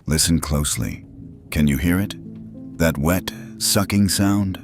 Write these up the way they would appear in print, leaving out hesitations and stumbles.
Listen closely. Can you hear it? That wet, sucking sound?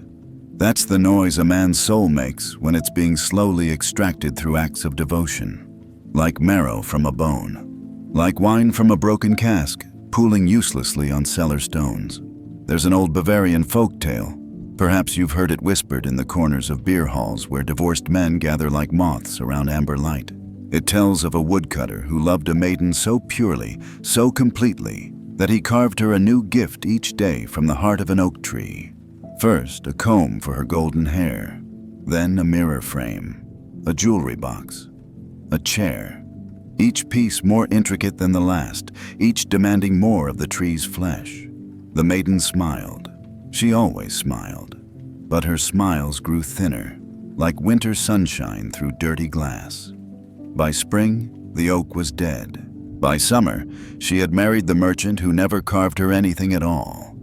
That's the noise a man's soul makes when it's being slowly extracted through acts of devotion. Like marrow from a bone. Like wine from a broken cask, pooling uselessly on cellar stones. There's an old Bavarian folk tale. Perhaps you've heard it whispered in the corners of beer halls where divorced men gather like moths around amber light. It tells of a woodcutter who loved a maiden so purely, so completely, that he carved her a new gift each day from the heart of an oak tree. First, a comb for her golden hair, then a mirror frame, a jewelry box, a chair, each piece more intricate than the last, each demanding more of the tree's flesh. The maiden smiled. She always smiled, but her smiles grew thinner, like winter sunshine through dirty glass. By spring, the oak was dead. By summer, she had married the merchant who never carved her anything at all.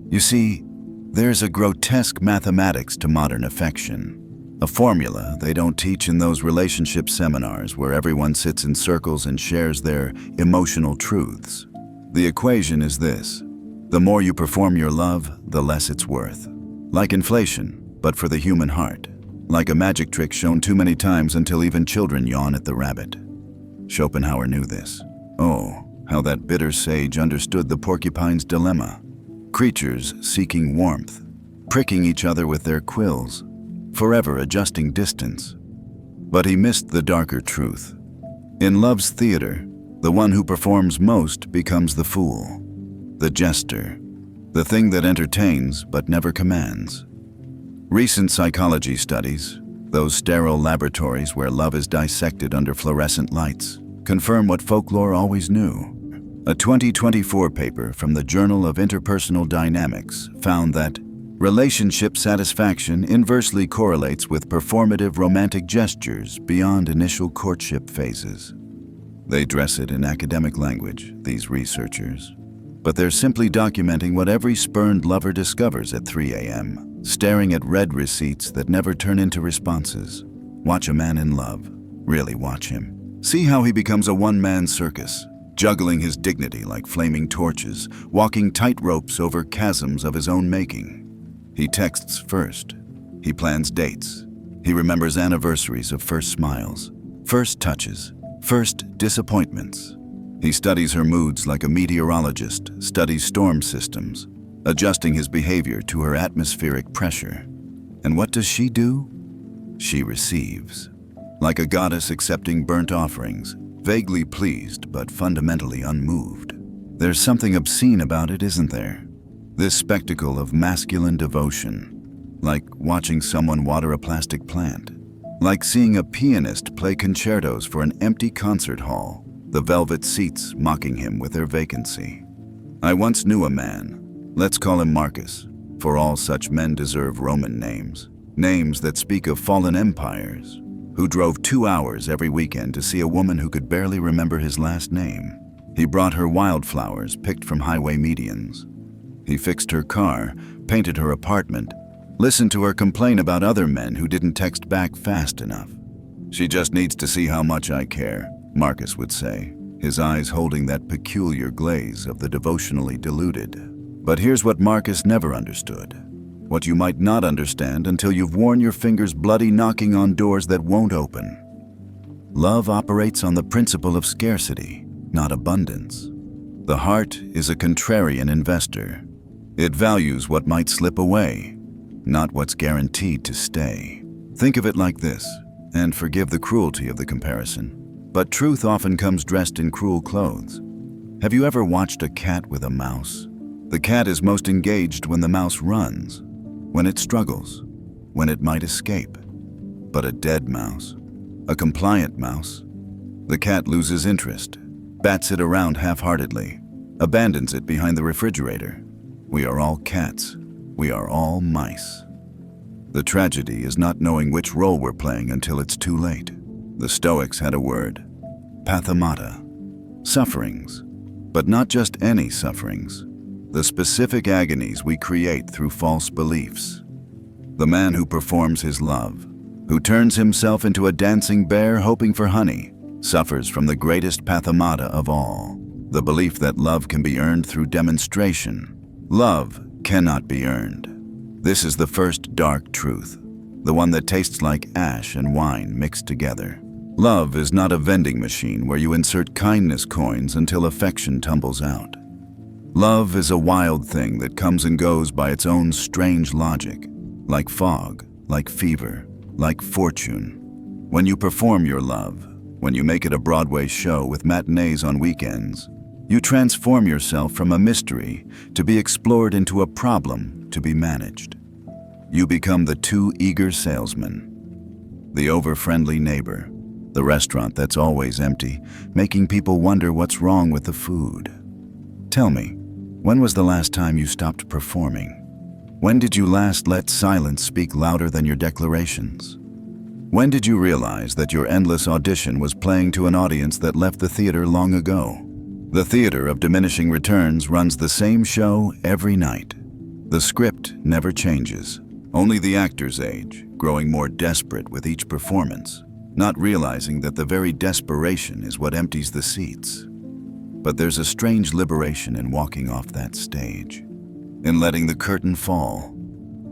You see, there's a grotesque mathematics to modern affection, a formula they don't teach in those relationship seminars where everyone sits in circles and shares their emotional truths. The equation is this: the more you perform your love, the less it's worth. Like inflation, but for the human heart. Like a magic trick shown too many times until even children yawn at the rabbit. Schopenhauer knew this. Oh, how that bitter sage understood the porcupine's dilemma. Creatures seeking warmth, pricking each other with their quills, forever adjusting distance. But he missed the darker truth. In love's theater, the one who performs most becomes the fool, the jester, the thing that entertains but never commands. Recent psychology studies, those sterile laboratories where love is dissected under fluorescent lights, confirm what folklore always knew. A 2024 paper from the Journal of Interpersonal Dynamics found that relationship satisfaction inversely correlates with performative romantic gestures beyond initial courtship phases. They dress it in academic language, these researchers, but they're simply documenting what every spurned lover discovers at 3 a.m., staring at read receipts that never turn into responses. Watch a man in love. Really watch him. See how he becomes a one-man circus, juggling his dignity like flaming torches, walking tight ropes over chasms of his own making. He texts first. He plans dates. He remembers anniversaries of first smiles, first touches, first disappointments. He studies her moods like a meteorologist studies storm systems, adjusting his behavior to her atmospheric pressure. And what does she do? She receives. Like a goddess accepting burnt offerings, vaguely pleased but fundamentally unmoved. There's something obscene about it, isn't there? This spectacle of masculine devotion, like watching someone water a plastic plant, like seeing a pianist play concertos for an empty concert hall, the velvet seats mocking him with their vacancy. I once knew a man, let's call him Marcus, for all such men deserve Roman names, names that speak of fallen empires, who drove 2 hours every weekend to see a woman who could barely remember his last name. He brought her wildflowers picked from highway medians. He fixed her car, painted her apartment, listened to her complain about other men who didn't text back fast enough. She just needs to see how much I care, Marcus would say, his eyes holding that peculiar glaze of the devotionally deluded. But here's what Marcus never understood. What you might not understand until you've worn your fingers bloody knocking on doors that won't open. Love operates on the principle of scarcity, not abundance. The heart is a contrarian investor. It values what might slip away, not what's guaranteed to stay. Think of it like this, and forgive the cruelty of the comparison, but truth often comes dressed in cruel clothes. Have you ever watched a cat with a mouse? The cat is most engaged when the mouse runs, when it struggles, when it might escape. But a dead mouse, a compliant mouse, the cat loses interest, bats it around half-heartedly, abandons it behind the refrigerator. We are all cats. We are all mice. The tragedy is not knowing which role we're playing until it's too late. The Stoics had a word, pathemata, sufferings, but not just any sufferings. The specific agonies we create through false beliefs. The man who performs his love, who turns himself into a dancing bear hoping for honey, suffers from the greatest pathemata of all. The belief that love can be earned through demonstration. Love cannot be earned. This is the first dark truth, the one that tastes like ash and wine mixed together. Love is not a vending machine where you insert kindness coins until affection tumbles out. Love is a wild thing that comes and goes by its own strange logic, like fog, like fever, like fortune. When you perform your love, when you make it a Broadway show with matinees on weekends, you transform yourself from a mystery to be explored into a problem to be managed. You become the too eager salesman, the over-friendly neighbor, the restaurant that's always empty, making people wonder what's wrong with the food. Tell me, when was the last time you stopped performing? When did you last let silence speak louder than your declarations? When did you realize that your endless audition was playing to an audience that left the theater long ago? The theater of diminishing returns runs the same show every night. The script never changes. Only the actors age, growing more desperate with each performance, not realizing that the very desperation is what empties the seats. But there's a strange liberation in walking off that stage, in letting the curtain fall,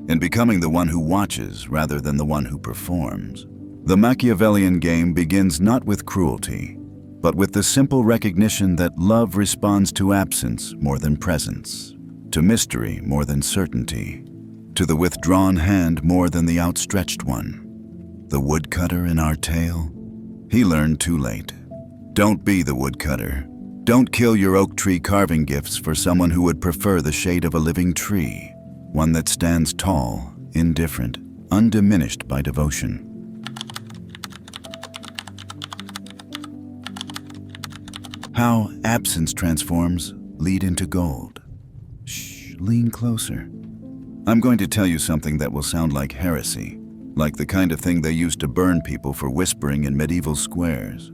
in becoming the one who watches rather than the one who performs. The Machiavellian game begins not with cruelty, but with the simple recognition that love responds to absence more than presence, to mystery more than certainty, to the withdrawn hand more than the outstretched one. The woodcutter in our tale? He learned too late. Don't be the woodcutter. Don't kill your oak tree carving gifts for someone who would prefer the shade of a living tree, one that stands tall, indifferent, undiminished by devotion. How absence transforms lead into gold. Shh, lean closer. I'm going to tell you something that will sound like heresy, like the kind of thing they used to burn people for whispering in medieval squares.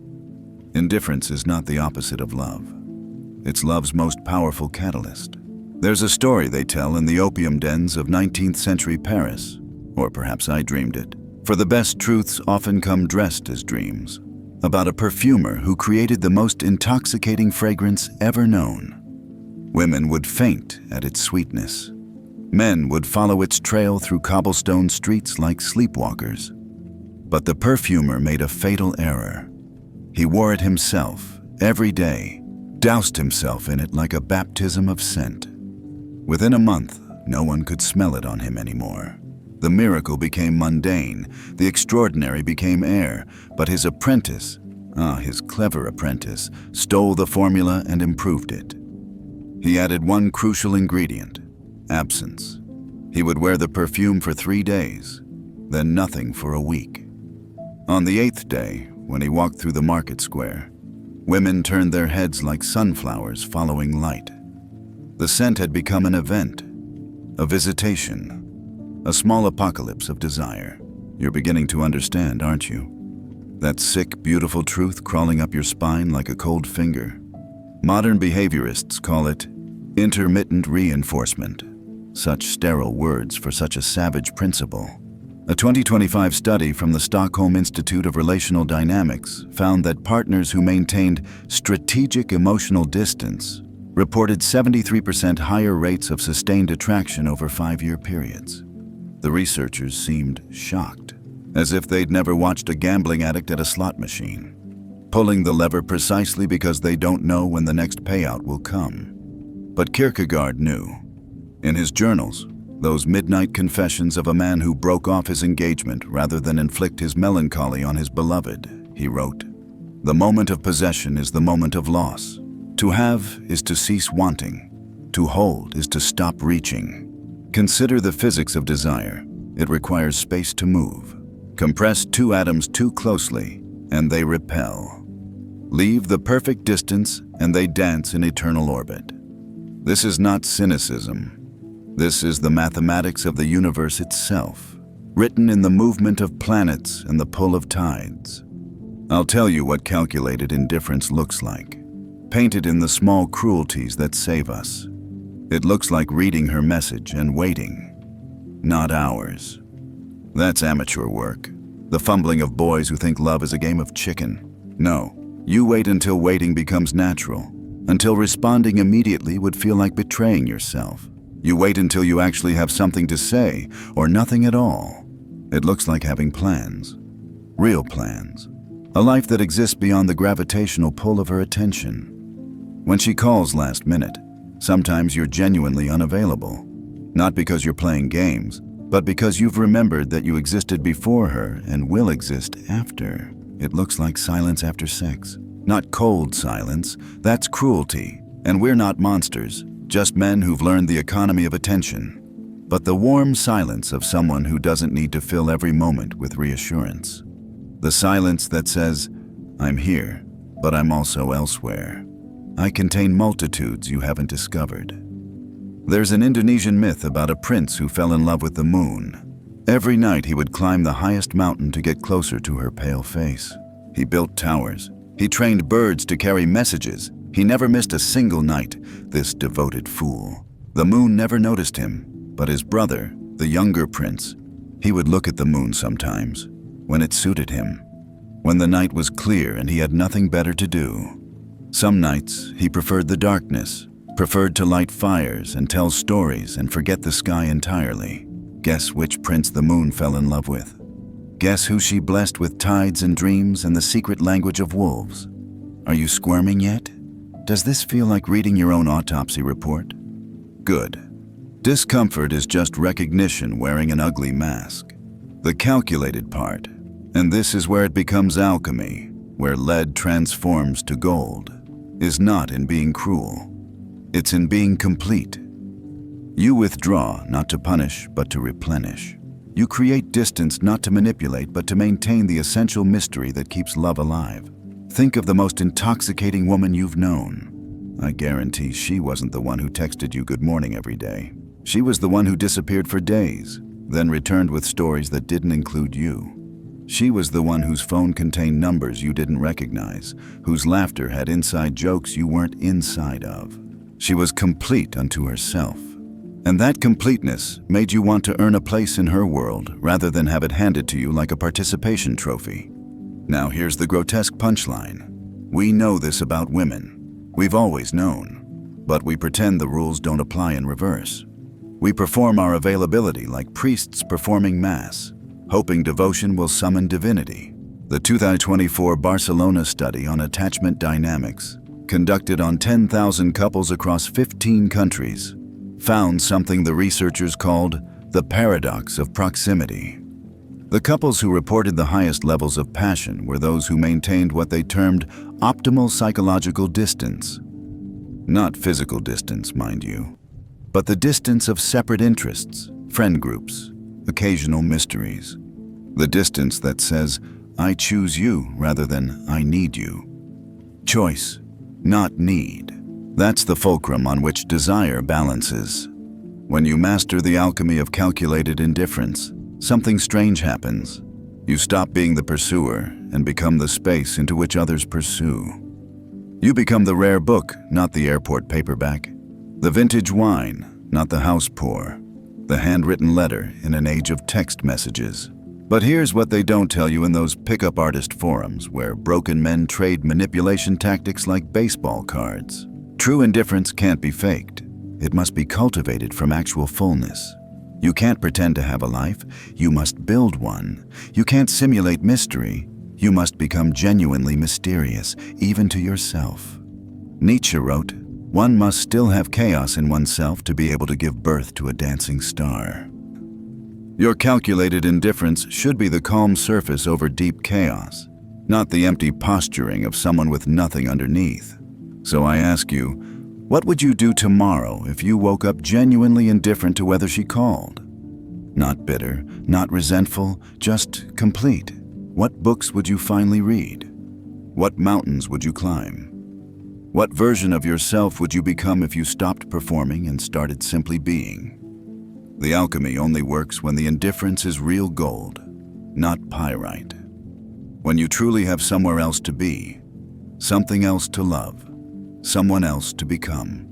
Indifference is not the opposite of love. It's love's most powerful catalyst. There's a story they tell in the opium dens of 19th century Paris, or perhaps I dreamed it, for the best truths often come dressed as dreams, about a perfumer who created the most intoxicating fragrance ever known. Women would faint at its sweetness. Men would follow its trail through cobblestone streets like sleepwalkers. But the perfumer made a fatal error. He wore it himself, every day, doused himself in it like a baptism of scent. Within a month, no one could smell it on him anymore. The miracle became mundane, the extraordinary became air, but his apprentice, his clever apprentice, stole the formula and improved it. He added one crucial ingredient: absence. He would wear the perfume for 3 days, then nothing for a week. On the 8th day, when he walked through the market square, women turned their heads like sunflowers following light. The scent had become an event, a visitation, a small apocalypse of desire. You're beginning to understand, aren't you? That sick, beautiful truth crawling up your spine like a cold finger. Modern behaviorists call it intermittent reinforcement. Such sterile words for such a savage principle. A 2025 study from the Stockholm Institute of Relational Dynamics found that partners who maintained strategic emotional distance reported 73% higher rates of sustained attraction over 5-year periods. The researchers seemed shocked, as if they'd never watched a gambling addict at a slot machine, pulling the lever precisely because they don't know when the next payout will come. But Kierkegaard knew. In his journals, those midnight confessions of a man who broke off his engagement rather than inflict his melancholy on his beloved, he wrote, "The moment of possession is the moment of loss. To have is to cease wanting. To hold is to stop reaching. Consider the physics of desire. It requires space to move. Compress 2 atoms too closely, and they repel. Leave the perfect distance, and they dance in eternal orbit." This is not cynicism. This is the mathematics of the universe itself, written in the movement of planets and the pull of tides. I'll tell you what calculated indifference looks like, painted in the small cruelties that save us. It looks like reading her message and waiting, not hours. That's amateur work, the fumbling of boys who think love is a game of chicken. No, you wait until waiting becomes natural, until responding immediately would feel like betraying yourself. You wait until you actually have something to say, or nothing at all. It looks like having plans. Real plans. A life that exists beyond the gravitational pull of her attention. When she calls last minute, sometimes you're genuinely unavailable. Not because you're playing games, but because you've remembered that you existed before her and will exist after. It looks like silence after sex. Not cold silence, that's cruelty. And we're not monsters, just men who've learned the economy of attention. But the warm silence of someone who doesn't need to fill every moment with reassurance. The silence that says, I'm here, but I'm also elsewhere. I contain multitudes you haven't discovered. There's an Indonesian myth about a prince who fell in love with the moon. Every night he would climb the highest mountain to get closer to her pale face. He built towers. He trained birds to carry messages. He never missed a single night, this devoted fool. The moon never noticed him, but his brother, the younger prince, he would look at the moon sometimes, when it suited him, when the night was clear and he had nothing better to do. Some nights he preferred the darkness, preferred to light fires and tell stories and forget the sky entirely. Guess which prince the moon fell in love with? Guess who she blessed with tides and dreams and the secret language of wolves? Are you squirming yet? Does this feel like reading your own autopsy report? Good. Discomfort is just recognition wearing an ugly mask. The calculated part, and this is where it becomes alchemy, where lead transforms to gold, is not in being cruel. It's in being complete. You withdraw not to punish, but to replenish. You create distance not to manipulate, but to maintain the essential mystery that keeps love alive. Think of the most intoxicating woman you've known. I guarantee she wasn't the one who texted you good morning every day. She was the one who disappeared for days, then returned with stories that didn't include you. She was the one whose phone contained numbers you didn't recognize, whose laughter had inside jokes you weren't inside of. She was complete unto herself. And that completeness made you want to earn a place in her world rather than have it handed to you like a participation trophy. Now here's the grotesque punchline. We know this about women. We've always known. But we pretend the rules don't apply in reverse. We perform our availability like priests performing mass, hoping devotion will summon divinity. The 2024 Barcelona study on attachment dynamics, conducted on 10,000 couples across 15 countries, found something the researchers called the paradox of proximity. The couples who reported the highest levels of passion were those who maintained what they termed optimal psychological distance. Not physical distance, mind you, but the distance of separate interests, friend groups, occasional mysteries. The distance that says, I choose you rather than I need you. Choice, not need. That's the fulcrum on which desire balances. When you master the alchemy of calculated indifference, something strange happens. You stop being the pursuer and become the space into which others pursue. You become the rare book, not the airport paperback. The vintage wine, not the house pour. The handwritten letter in an age of text messages. But here's what they don't tell you in those pickup artist forums where broken men trade manipulation tactics like baseball cards. True indifference can't be faked. It must be cultivated from actual fullness. You can't pretend to have a life. You must build one. You can't simulate mystery. You must become genuinely mysterious, even to yourself. Nietzsche wrote, one must still have chaos in oneself to be able to give birth to a dancing star. Your calculated indifference should be the calm surface over deep chaos, not the empty posturing of someone with nothing underneath. So I ask you, what would you do tomorrow if you woke up genuinely indifferent to whether she called? Not bitter, not resentful, just complete. What books would you finally read? What mountains would you climb? What version of yourself would you become if you stopped performing and started simply being? The alchemy only works when the indifference is real gold, not pyrite. When you truly have somewhere else to be, something else to love, someone else to become.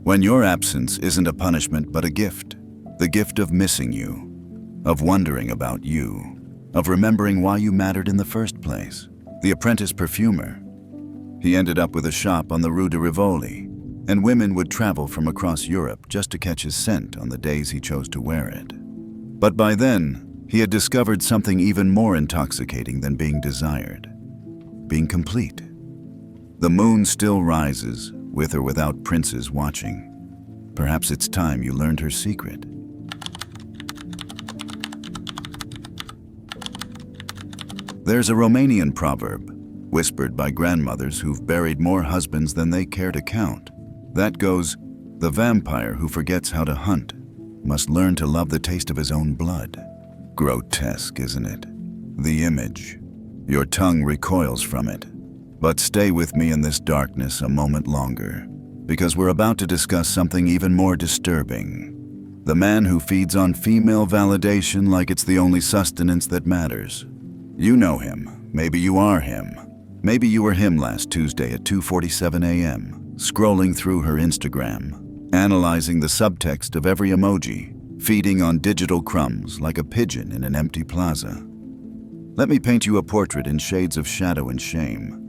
When your absence isn't a punishment but a gift, the gift of missing you, of wondering about you, of remembering why you mattered in the first place. The apprentice perfumer, He ended up with a shop on the Rue de Rivoli, and women would travel from across Europe just to catch his scent on the days he chose to wear it. But by then, he had discovered something even more intoxicating than being desired: being complete. The moon still rises, with or without princes watching. Perhaps it's time you learned her secret. There's a Romanian proverb, whispered by grandmothers who've buried more husbands than they care to count, that goes, "The vampire who forgets how to hunt must learn to love the taste of his own blood." Grotesque, isn't it? The image. Your tongue recoils from it. But stay with me in this darkness a moment longer, because we're about to discuss something even more disturbing. The man who feeds on female validation like it's the only sustenance that matters. You know him. Maybe you are him. Maybe you were him last Tuesday at 2:47 a.m., scrolling through her Instagram, analyzing the subtext of every emoji, feeding on digital crumbs like a pigeon in an empty plaza. Let me paint you a portrait in shades of shadow and shame.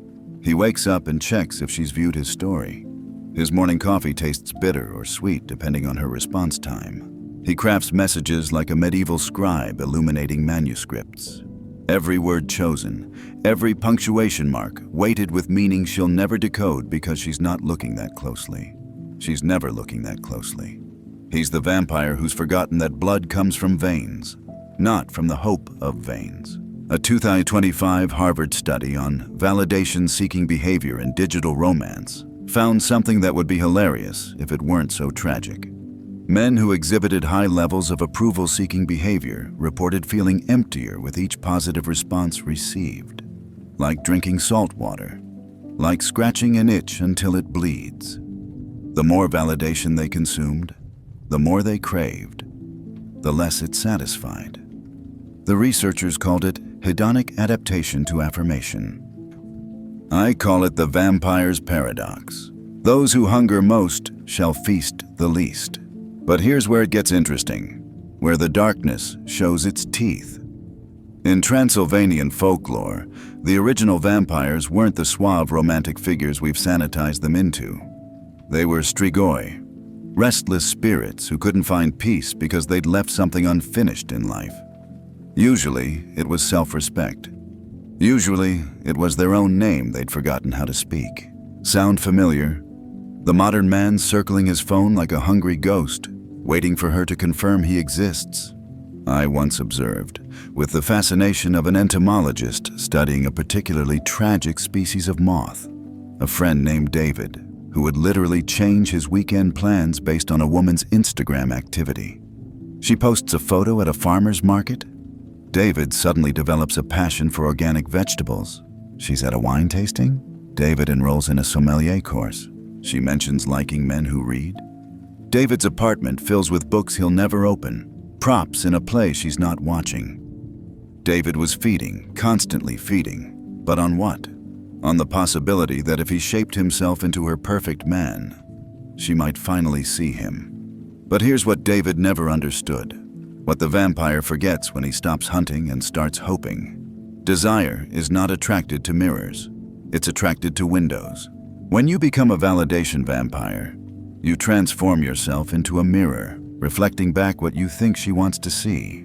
He wakes up and checks if she's viewed his story. His morning coffee tastes bitter or sweet depending on her response time. He crafts messages like a medieval scribe illuminating manuscripts. Every word chosen, every punctuation mark weighted with meaning she'll never decode because she's not looking that closely. She's never looking that closely. He's the vampire who's forgotten that blood comes from veins, not from the hope of veins. A 2025 Harvard study on validation-seeking behavior in digital romance found something that would be hilarious if it weren't so tragic. Men who exhibited high levels of approval-seeking behavior reported feeling emptier with each positive response received, like drinking salt water, like scratching an itch until it bleeds. The more validation they consumed, the more they craved, the less it satisfied. The researchers called it hedonic adaptation to affirmation. I call it the vampire's paradox. Those who hunger most shall feast the least. But here's where it gets interesting, where the darkness shows its teeth. In Transylvanian folklore, the original vampires weren't the suave romantic figures we've sanitized them into. They were strigoi, restless spirits who couldn't find peace because they'd left something unfinished in life. Usually, it was self-respect. Usually, it was their own name they'd forgotten how to speak. Sound familiar? The modern man circling his phone like a hungry ghost, waiting for her to confirm he exists. I once observed, with the fascination of an entomologist studying a particularly tragic species of moth, a friend named David, who would literally change his weekend plans based on a woman's Instagram activity. She posts a photo at a farmer's market. David suddenly develops a passion for organic vegetables. She's at a wine tasting. David enrolls in a sommelier course. She mentions liking men who read. David's apartment fills with books he'll never open, props in a play she's not watching. David was feeding, constantly feeding. But on what? On the possibility that if he shaped himself into her perfect man, she might finally see him. But here's what David never understood, what the vampire forgets when he stops hunting and starts hoping. Desire is not attracted to mirrors. It's attracted to windows. When you become a validation vampire, you transform yourself into a mirror, reflecting back what you think she wants to see.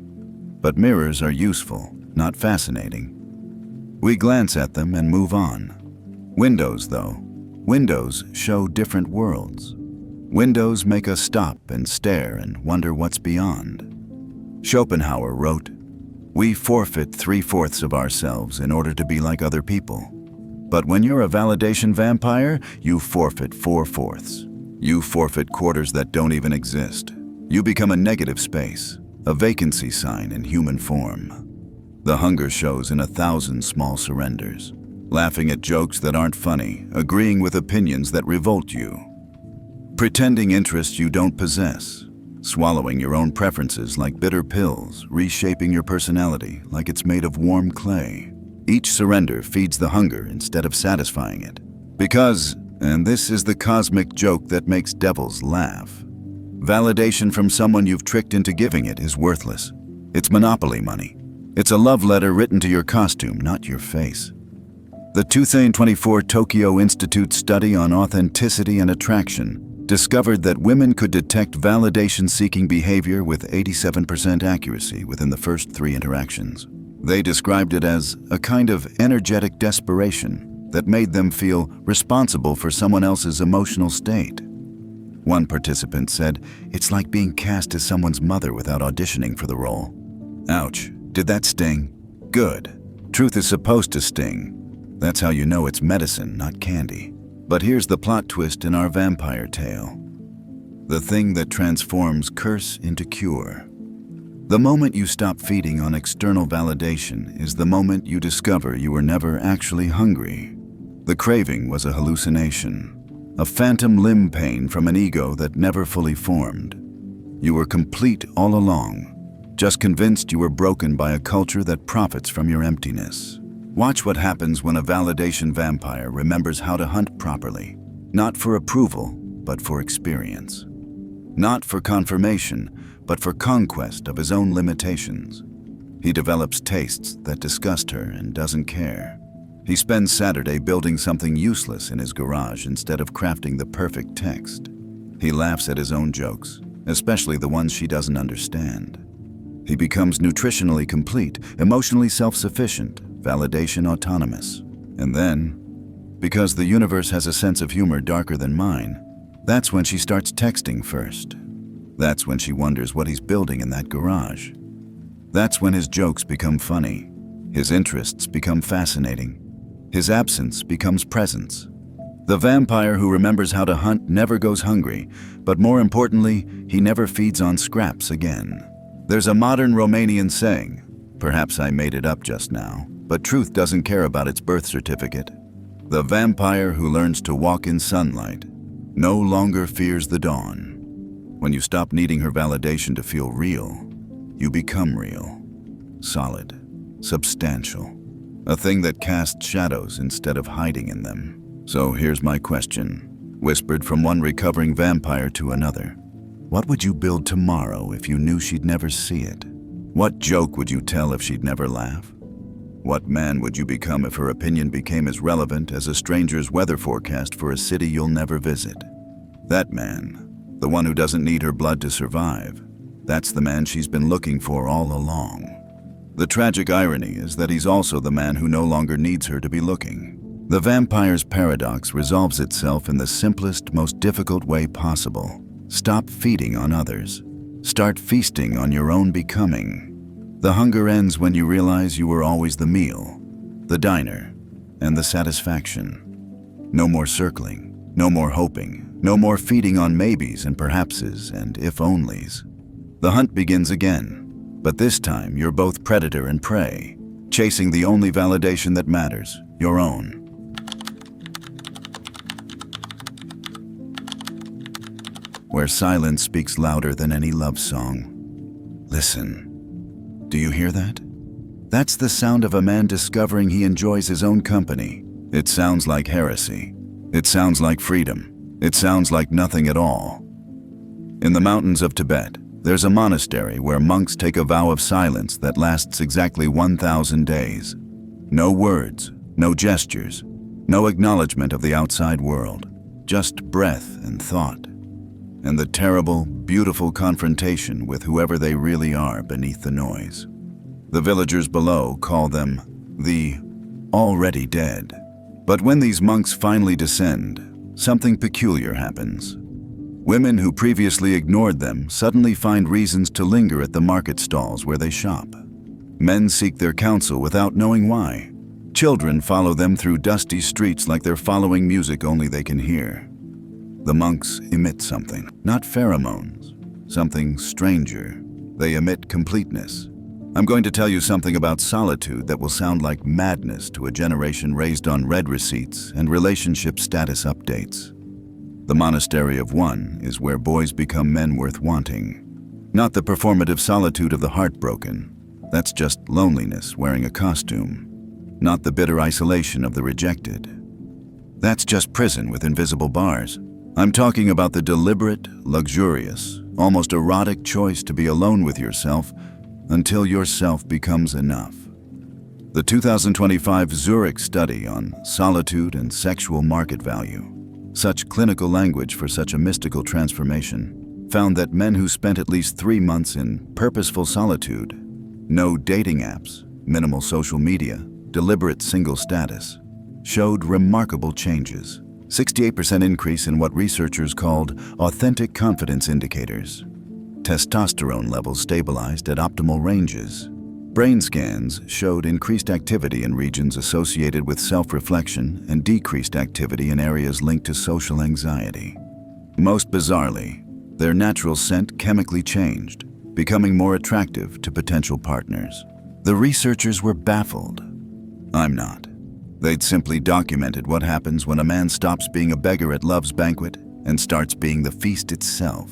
But mirrors are useful, not fascinating. We glance at them and move on. Windows, though. Windows show different worlds. Windows make us stop and stare and wonder what's beyond. Schopenhauer wrote, "We forfeit 3/4 of ourselves in order to be like other people. But when you're a validation vampire, you forfeit 4/4. You forfeit quarters that don't even exist. You become a negative space, a vacancy sign in human form. The hunger shows in 1,000 small surrenders, laughing at jokes that aren't funny, agreeing with opinions that revolt you, pretending interests you don't possess, swallowing your own preferences like bitter pills, reshaping your personality like it's made of warm clay. Each surrender feeds the hunger instead of satisfying it. Because, and this is the cosmic joke that makes devils laugh, validation from someone you've tricked into giving it is worthless. It's monopoly money. It's a love letter written to your costume, not your face. The 2024 Tokyo Institute study on authenticity and attraction discovered that women could detect validation-seeking behavior with 87% accuracy within the first 3 interactions. They described it as a kind of energetic desperation that made them feel responsible for someone else's emotional state. One participant said, "It's like being cast as someone's mother without auditioning for the role." Ouch, did that sting? Good. Truth is supposed to sting. That's how you know it's medicine, not candy. But here's the plot twist in our vampire tale. The thing that transforms curse into cure. The moment you stop feeding on external validation is the moment you discover you were never actually hungry. The craving was a hallucination, a phantom limb pain from an ego that never fully formed. You were complete all along, just convinced you were broken by a culture that profits from your emptiness. Watch what happens when a validation vampire remembers how to hunt properly, not for approval, but for experience. Not for confirmation, but for conquest of his own limitations. He develops tastes that disgust her and doesn't care. He spends Saturday building something useless in his garage instead of crafting the perfect text. He laughs at his own jokes, especially the ones she doesn't understand. He becomes nutritionally complete, emotionally self-sufficient, validation autonomous. And then, because the universe has a sense of humor darker than mine, that's when she starts texting first. That's when she wonders what he's building in that garage. That's when his jokes become funny, his interests become fascinating, his absence becomes presence. The vampire who remembers how to hunt never goes hungry, but more importantly, he never feeds on scraps again. There's a modern Romanian saying, perhaps I made it up just now, but truth doesn't care about its birth certificate. The vampire who learns to walk in sunlight no longer fears the dawn. When you stop needing her validation to feel real, you become real, solid, substantial, a thing that casts shadows instead of hiding in them. So here's my question, whispered from one recovering vampire to another. What would you build tomorrow if you knew she'd never see it? What joke would you tell if she'd never laugh? What man would you become if her opinion became as relevant as a stranger's weather forecast for a city you'll never visit? That man, the one who doesn't need her blood to survive, that's the man she's been looking for all along. The tragic irony is that he's also the man who no longer needs her to be looking. The vampire's paradox resolves itself in the simplest, most difficult way possible. Stop feeding on others. Start feasting on your own becoming. The hunger ends when you realize you were always the meal, the diner, and the satisfaction. No more circling, no more hoping, no more feeding on maybes and perhapses and if-onlys. The hunt begins again, but this time you're both predator and prey, chasing the only validation that matters, your own. Where silence speaks louder than any love song. Listen. Do you hear that? That's the sound of a man discovering he enjoys his own company. It sounds like heresy. It sounds like freedom. It sounds like nothing at all. In the mountains of Tibet, there's a monastery where monks take a vow of silence that lasts exactly 1,000 days. No words, no gestures, no acknowledgement of the outside world, just breath and thought. And the terrible, beautiful confrontation with whoever they really are beneath the noise. The villagers below call them the already dead. But when these monks finally descend, something peculiar happens. Women who previously ignored them suddenly find reasons to linger at the market stalls where they shop. Men seek their counsel without knowing why. Children follow them through dusty streets like they're following music only they can hear. The monks emit something, not pheromones, something stranger. They emit completeness. I'm going to tell you something about solitude that will sound like madness to a generation raised on red receipts and relationship status updates. The monastery of one is where boys become men worth wanting. Not the performative solitude of the heartbroken. That's just loneliness wearing a costume. Not the bitter isolation of the rejected. That's just prison with invisible bars. I'm talking about the deliberate, luxurious, almost erotic choice to be alone with yourself until yourself becomes enough. The 2025 Zurich study on solitude and sexual market value, such clinical language for such a mystical transformation, found that men who spent at least 3 months in purposeful solitude, no dating apps, minimal social media, deliberate single status, showed remarkable changes. 68% increase in what researchers called authentic confidence indicators. Testosterone levels stabilized at optimal ranges. Brain scans showed increased activity in regions associated with self-reflection and decreased activity in areas linked to social anxiety. Most bizarrely, their natural scent chemically changed, becoming more attractive to potential partners. The researchers were baffled. I'm not. They'd simply documented what happens when a man stops being a beggar at love's banquet and starts being the feast itself.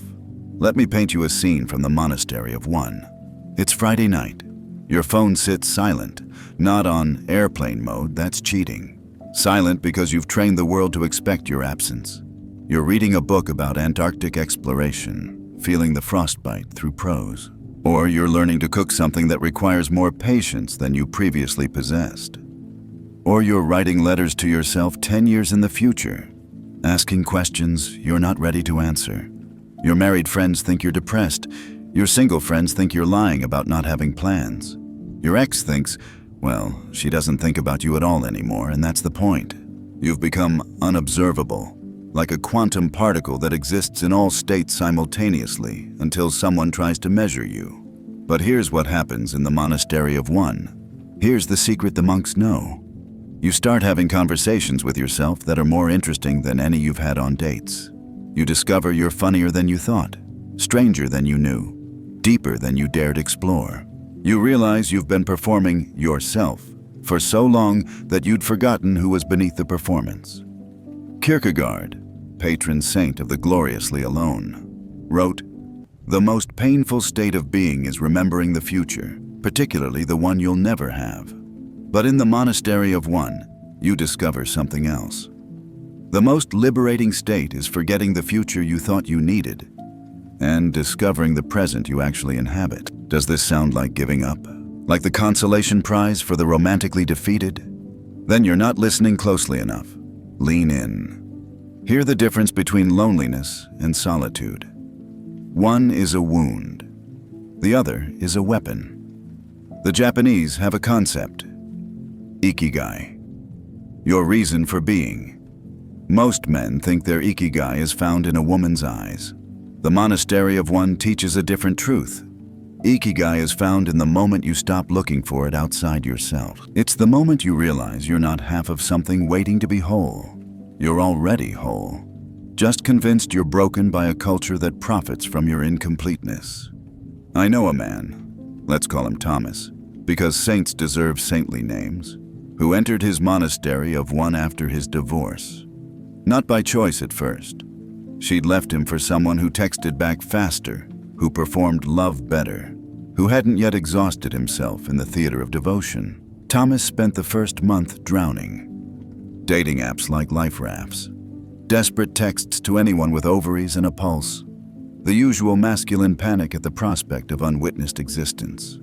Let me paint you a scene from the monastery of one. It's Friday night. Your phone sits silent, not on airplane mode, that's cheating. Silent because you've trained the world to expect your absence. You're reading a book about Antarctic exploration, feeling the frostbite through prose. Or you're learning to cook something that requires more patience than you previously possessed. Or you're writing letters to yourself 10 years in the future, asking questions you're not ready to answer. Your married friends think you're depressed. Your single friends think you're lying about not having plans. Your ex thinks, well, she doesn't think about you at all anymore, and that's the point. You've become unobservable, like a quantum particle that exists in all states simultaneously until someone tries to measure you. But here's what happens in the monastery of one. Here's the secret the monks know. You start having conversations with yourself that are more interesting than any you've had on dates. You discover you're funnier than you thought, stranger than you knew, deeper than you dared explore. You realize you've been performing yourself for so long that you'd forgotten who was beneath the performance. Kierkegaard, patron saint of the gloriously alone, wrote, "The most painful state of being is remembering the future, particularly the one you'll never have. But in the monastery of one, you discover something else. The most liberating state is forgetting the future you thought you needed and discovering the present you actually inhabit." Does this sound like giving up? Like the consolation prize for the romantically defeated? Then you're not listening closely enough. Lean in. Hear the difference between loneliness and solitude. One is a wound. The other is a weapon. The Japanese have a concept. Ikigai. Your reason for being. Most men think their ikigai is found in a woman's eyes. The monastery of one teaches a different truth. Ikigai is found in the moment you stop looking for it outside yourself. It's the moment you realize you're not half of something waiting to be whole. You're already whole. Just convinced you're broken by a culture that profits from your incompleteness. I know a man, let's call him Thomas, because saints deserve saintly names, who entered his monastery of one after his divorce. Not by choice at first. She'd left him for someone who texted back faster, who performed love better, who hadn't yet exhausted himself in the theater of devotion. Thomas spent the first month drowning. Dating apps like life rafts. Desperate texts to anyone with ovaries and a pulse. The usual masculine panic at the prospect of unwitnessed existence.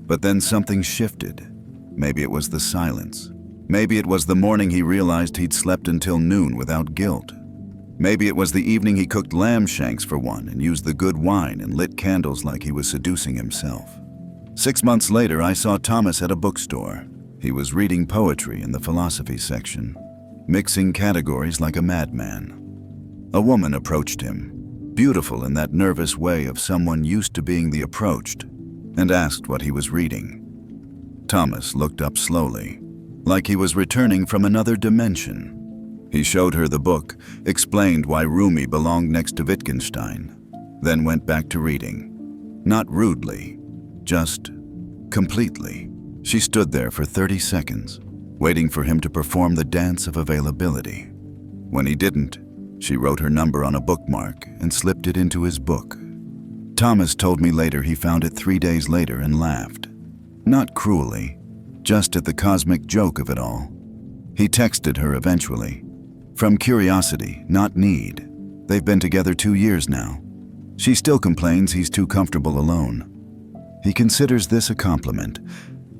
But then something shifted. Maybe it was the silence. Maybe it was the morning he realized he'd slept until noon without guilt. Maybe it was the evening he cooked lamb shanks for one and used the good wine and lit candles like he was seducing himself. 6 months later, I saw Thomas at a bookstore. He was reading poetry in the philosophy section, mixing categories like a madman. A woman approached him, beautiful in that nervous way of someone used to being the approached, and asked what he was reading. Thomas looked up slowly, like he was returning from another dimension. He showed her the book, explained why Rumi belonged next to Wittgenstein, then went back to reading. Not rudely, just completely. She stood there for 30 seconds, waiting for him to perform the dance of availability. When he didn't, she wrote her number on a bookmark and slipped it into his book. Thomas told me later he found it 3 days later and laughed. Not cruelly, just at the cosmic joke of it all. He texted her eventually. From curiosity, not need. They've been together 2 years now. She still complains he's too comfortable alone. He considers this a compliment.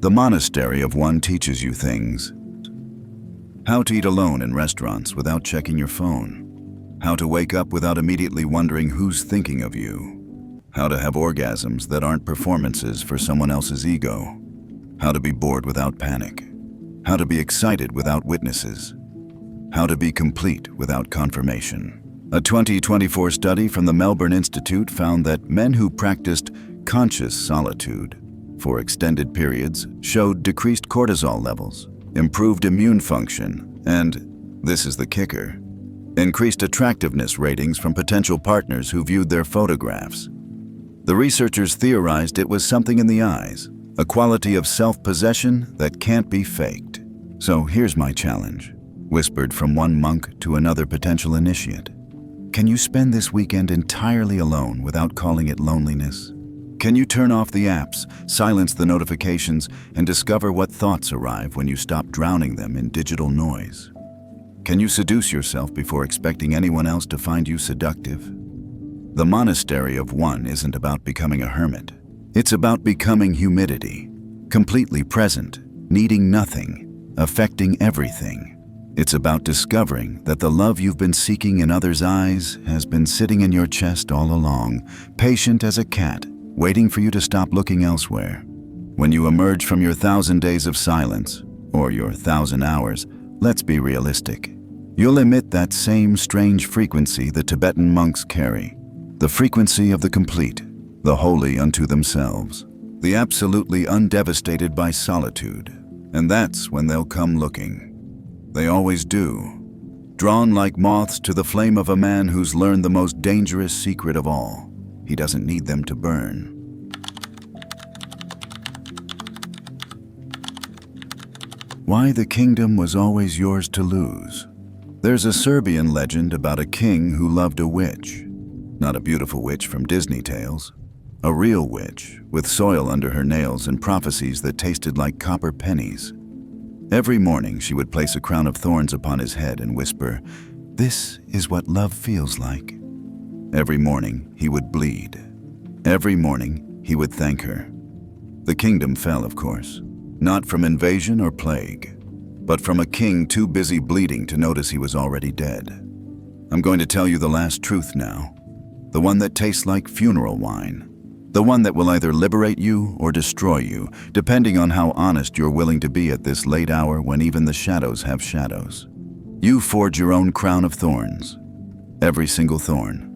The monastery of one teaches you things. How to eat alone in restaurants without checking your phone. How to wake up without immediately wondering who's thinking of you. How to have orgasms that aren't performances for someone else's ego. How to be bored without panic. How to be excited without witnesses. How to be complete without confirmation. A 2024 study from the Melbourne Institute found that men who practiced conscious solitude for extended periods showed decreased cortisol levels, improved immune function, and, this is the kicker, increased attractiveness ratings from potential partners who viewed their photographs. The researchers theorized it was something in the eyes, a quality of self-possession that can't be faked. So here's my challenge, whispered from one monk to another potential initiate. Can you spend this weekend entirely alone without calling it loneliness? Can you turn off the apps, silence the notifications, and discover what thoughts arrive when you stop drowning them in digital noise? Can you seduce yourself before expecting anyone else to find you seductive? The monastery of one isn't about becoming a hermit. It's about becoming humidity, completely present, needing nothing, affecting everything. It's about discovering that the love you've been seeking in others' eyes has been sitting in your chest all along, patient as a cat, waiting for you to stop looking elsewhere. When you emerge from your 1,000 days of silence, or your 1,000 hours, let's be realistic. You'll emit that same strange frequency the Tibetan monks carry, the frequency of the complete, the holy unto themselves, the absolutely undevastated by solitude. And that's when they'll come looking. They always do, drawn like moths to the flame of a man who's learned the most dangerous secret of all. He doesn't need them to burn. Why the kingdom was always yours to lose. There's a Serbian legend about a king who loved a witch. Not a beautiful witch from Disney tales. A real witch, with soil under her nails and prophecies that tasted like copper pennies. Every morning she would place a crown of thorns upon his head and whisper, "This is what love feels like." Every morning he would bleed. Every morning he would thank her. The kingdom fell, of course, not from invasion or plague, but from a king too busy bleeding to notice he was already dead. I'm going to tell you the last truth now, the one that tastes like funeral wine, the one that will either liberate you or destroy you, depending on how honest you're willing to be at this late hour when even the shadows have shadows. You forge your own crown of thorns, every single thorn,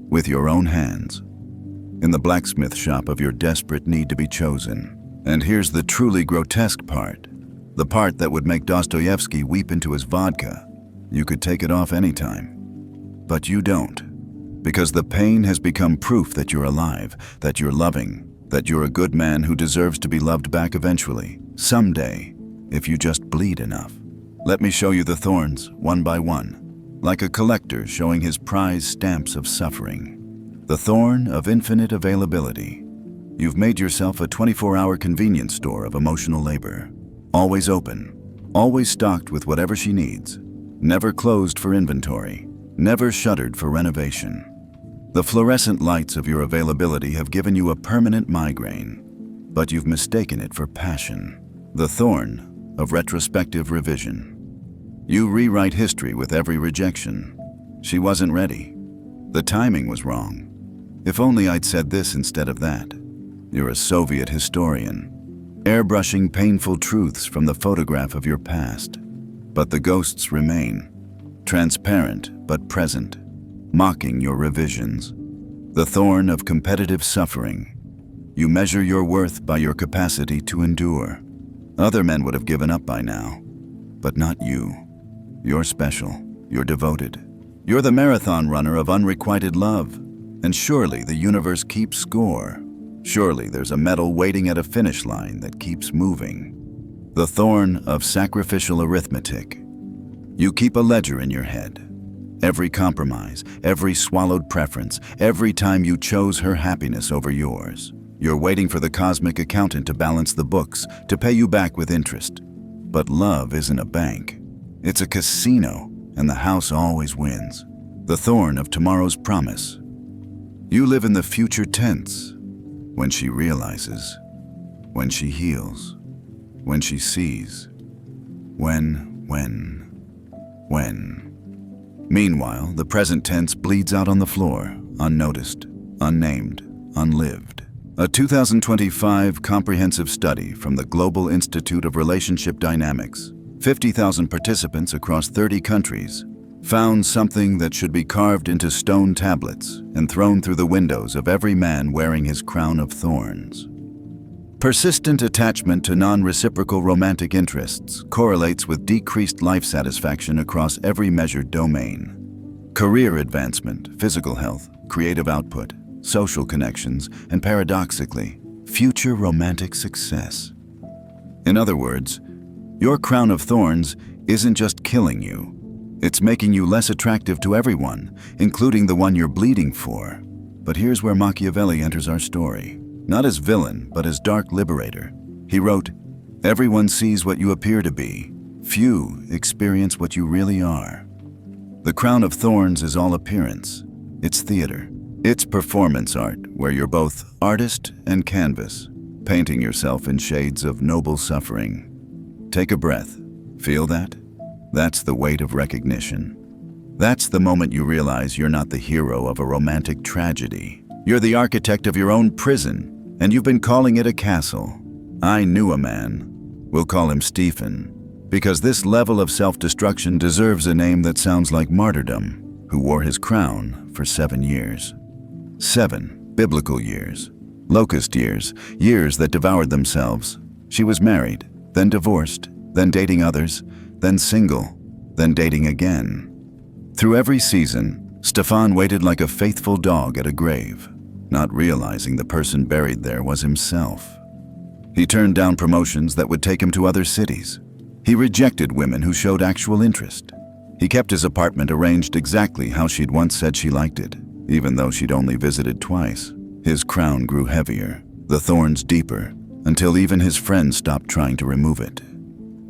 with your own hands, in the blacksmith shop of your desperate need to be chosen. And here's the truly grotesque part, the part that would make Dostoevsky weep into his vodka. You could take it off anytime, but you don't, because the pain has become proof that you're alive, that you're loving, that you're a good man who deserves to be loved back eventually, someday, if you just bleed enough. Let me show you the thorns, one by one, like a collector showing his prized stamps of suffering. The thorn of infinite availability. You've made yourself a 24-hour convenience store of emotional labor. Always open, always stocked with whatever she needs, never closed for inventory, never shuttered for renovation. The fluorescent lights of your availability have given you a permanent migraine, but you've mistaken it for passion. The thorn of retrospective revision. You rewrite history with every rejection. She wasn't ready. The timing was wrong. If only I'd said this instead of that. You're a Soviet historian, airbrushing painful truths from the photograph of your past. But the ghosts remain, transparent but present, mocking your revisions. The thorn of competitive suffering. You measure your worth by your capacity to endure. Other men would have given up by now, but not you. You're special, you're devoted. You're the marathon runner of unrequited love, and surely the universe keeps score. Surely there's a medal waiting at a finish line that keeps moving. The thorn of sacrificial arithmetic. You keep a ledger in your head. Every compromise, every swallowed preference, every time you chose her happiness over yours. You're waiting for the cosmic accountant to balance the books, to pay you back with interest. But love isn't a bank. It's a casino, and the house always wins. The thorn of tomorrow's promise. You live in the future tense. When she realizes, when she heals, when she sees. When. Meanwhile, the present tense bleeds out on the floor, unnoticed, unnamed, unlived. A 2025 comprehensive study from the Global Institute of Relationship Dynamics, 50,000 participants across 30 countries, found something that should be carved into stone tablets and thrown through the windows of every man wearing his crown of thorns. Persistent attachment to non-reciprocal romantic interests correlates with decreased life satisfaction across every measured domain. Career advancement, physical health, creative output, social connections, and paradoxically, future romantic success. In other words, your crown of thorns isn't just killing you. It's making you less attractive to everyone, including the one you're bleeding for. But here's where Machiavelli enters our story. Not as villain, but as dark liberator. He wrote, "Everyone sees what you appear to be. Few experience what you really are." The crown of thorns is all appearance. It's theater. It's performance art, where you're both artist and canvas, painting yourself in shades of noble suffering. Take a breath. Feel that? That's the weight of recognition. That's the moment you realize you're not the hero of a romantic tragedy. You're the architect of your own prison, and you've been calling it a castle. I knew a man. We'll call him Stephen, because this level of self-destruction deserves a name that sounds like martyrdom, who wore his crown for 7 years. 7 biblical years. Locust years, years that devoured themselves. She was married, then divorced, then dating others, then single, then dating again. Through every season, Stefan waited like a faithful dog at a grave, not realizing the person buried there was himself. He turned down promotions that would take him to other cities. He rejected women who showed actual interest. He kept his apartment arranged exactly how she'd once said she liked it, even though she'd only visited twice. His crown grew heavier, the thorns deeper, until even his friends stopped trying to remove it.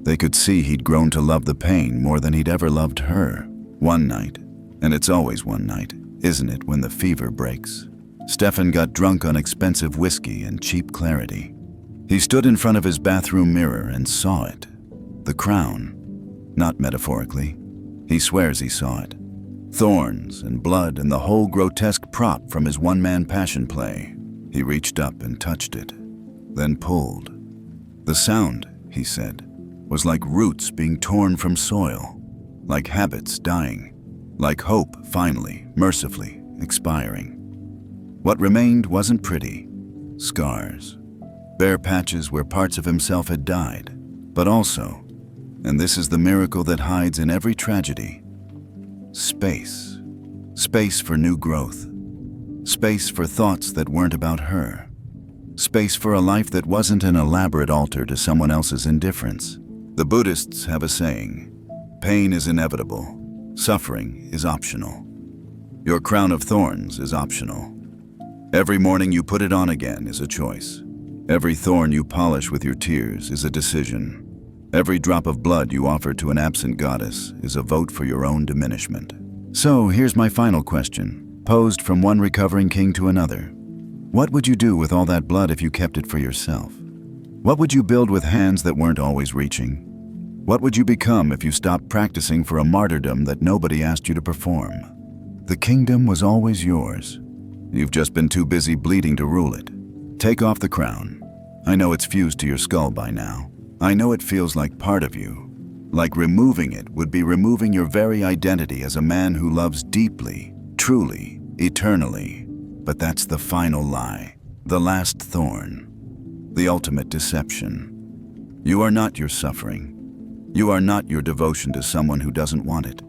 They could see he'd grown to love the pain more than he'd ever loved her. One night, and it's always one night, isn't it, when the fever breaks? Stefan got drunk on expensive whiskey and cheap clarity. He stood in front of his bathroom mirror and saw it. The crown. Not metaphorically. He swears he saw it. Thorns and blood and the whole grotesque prop from his one-man passion play. He reached up and touched it, then pulled. The sound, he said, was like roots being torn from soil, like habits dying, like hope finally, mercifully expiring. What remained wasn't pretty. Scars. Bare patches where parts of himself had died, but also, and this is the miracle that hides in every tragedy, space. Space for new growth. Space for thoughts that weren't about her. Space for a life that wasn't an elaborate altar to someone else's indifference. The Buddhists have a saying, pain is inevitable, suffering is optional. Your crown of thorns is optional. Every morning you put it on again is a choice. Every thorn you polish with your tears is a decision. Every drop of blood you offer to an absent goddess is a vote for your own diminishment. So here's my final question, posed from one recovering king to another. What would you do with all that blood if you kept it for yourself? What would you build with hands that weren't always reaching? What would you become if you stopped practicing for a martyrdom that nobody asked you to perform? The kingdom was always yours. You've just been too busy bleeding to rule it. Take off the crown. I know it's fused to your skull by now. I know it feels like part of you. Like removing it would be removing your very identity as a man who loves deeply, truly, eternally. But that's the final lie, the last thorn, the ultimate deception. You are not your suffering. You are not your devotion to someone who doesn't want it.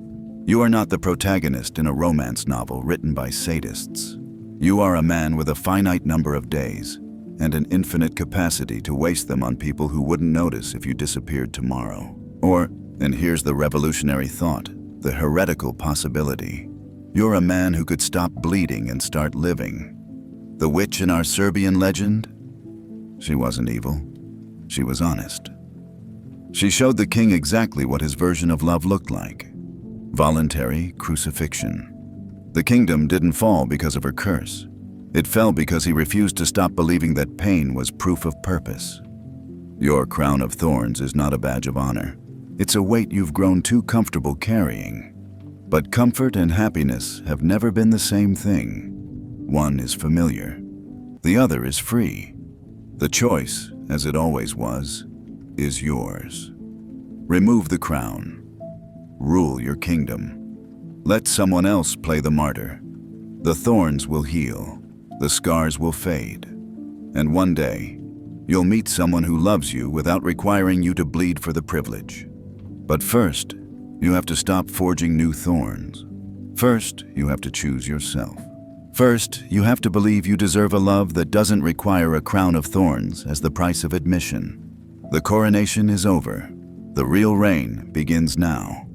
You are not the protagonist in a romance novel written by sadists. You are a man with a finite number of days and an infinite capacity to waste them on people who wouldn't notice if you disappeared tomorrow. Or, and here's the revolutionary thought, the heretical possibility. You're a man who could stop bleeding and start living. The witch in our Serbian legend? She wasn't evil. She was honest. She showed the king exactly what his version of love looked like. Voluntary crucifixion. The kingdom didn't fall because of her curse. It fell because he refused to stop believing that pain was proof of purpose. Your crown of thorns is not a badge of honor. It's a weight you've grown too comfortable carrying. But comfort and happiness have never been the same thing. One is familiar. The other is free. The choice, as it always was, is yours. Remove the crown. Rule your kingdom. Let someone else play the martyr. The thorns will heal. The scars will fade. And one day, you'll meet someone who loves you without requiring you to bleed for the privilege. But first, you have to stop forging new thorns. First, you have to choose yourself. First, you have to believe you deserve a love that doesn't require a crown of thorns as the price of admission. The coronation is over. The real reign begins now.